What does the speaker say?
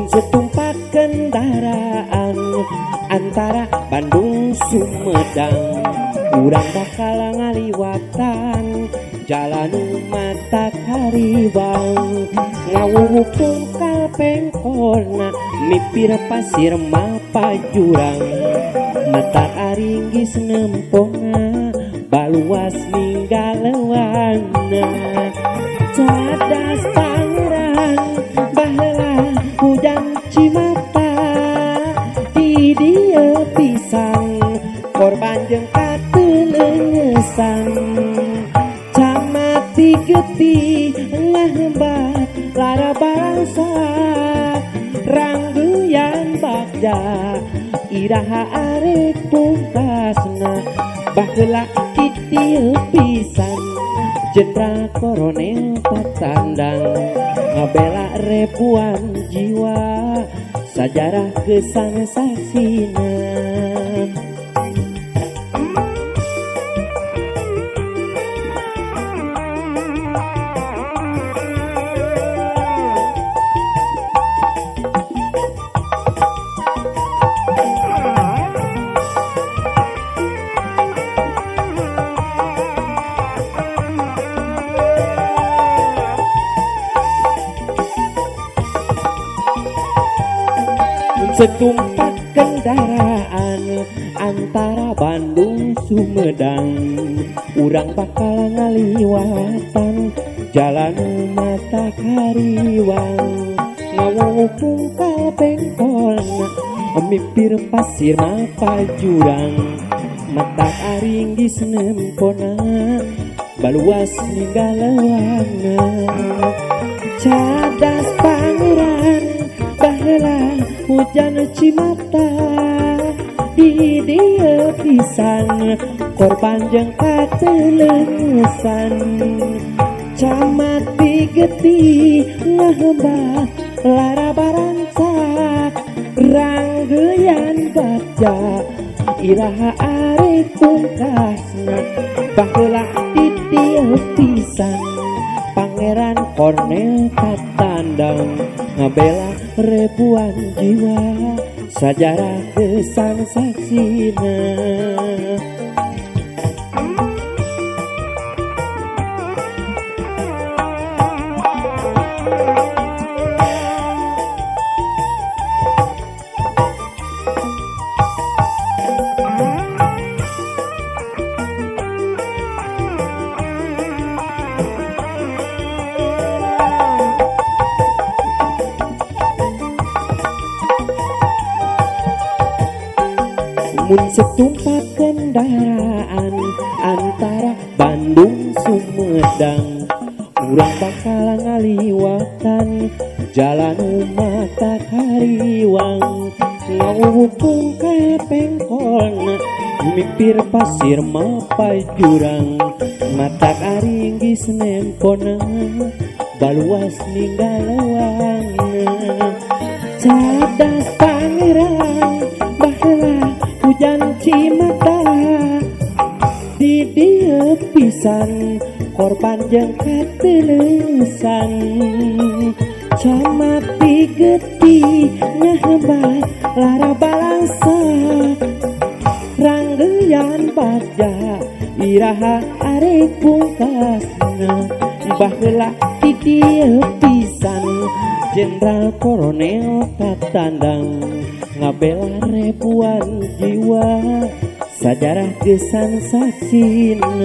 setumpat kendaraan antara Bandung Sumedang, urang bakal ngaliwatan jalan mata kariwang, ngawuhupung kalpengkona mipir pasir mapa jurang, mata aringgis nempona baluas ninggalewana, cadas pangeran baheula hujan Cimata di dieu pisan korban jeung kateuleungesan, camati getih ngahembat lara barangsa ranggeyan bagja iraha arek pungkasna baheula di dieu pisan Jenderal Koronel Patandang ngabela ribuan jiwa sajarah kesan saksina. Setumpat kendaraan antara Bandung Sumedang, urang bakal ngaliwatan jalan mata kariwang, ngawuhupung kalpengkona mipir pasir mapa jurang, mata aringgis nempona baluas ninggalewana, cadas pangeran baheula hujan Cimata di dieu pisan korban jeung kateuleungesan, camati getih ngahembat lara barancak ranggeyan bagja iraha arek pungkasna baheula di dieu pisan Pangeran Kornel Patandang ngabela ribuan jiwa sajarah kesan saksina. Setumpat kendaraan antara Bandung Sumedang, urang bakal ngaliwatan jalan mata kariwang, ngawuhupung kalpengkona mipir pasir mapa jurang, mata aringgis nempona baluas ninggalewana, cadas pangeran baheula hujan Cimata di dieu pisan korban jeung kateuleungesan, camati getih ngahembat lara balangsa ranggeyan bagja iraha arek pungkasna baheula di dieu pisan Jenderal Koronel Patandang ngabela ribuan jiwa sajarah kesan saksina.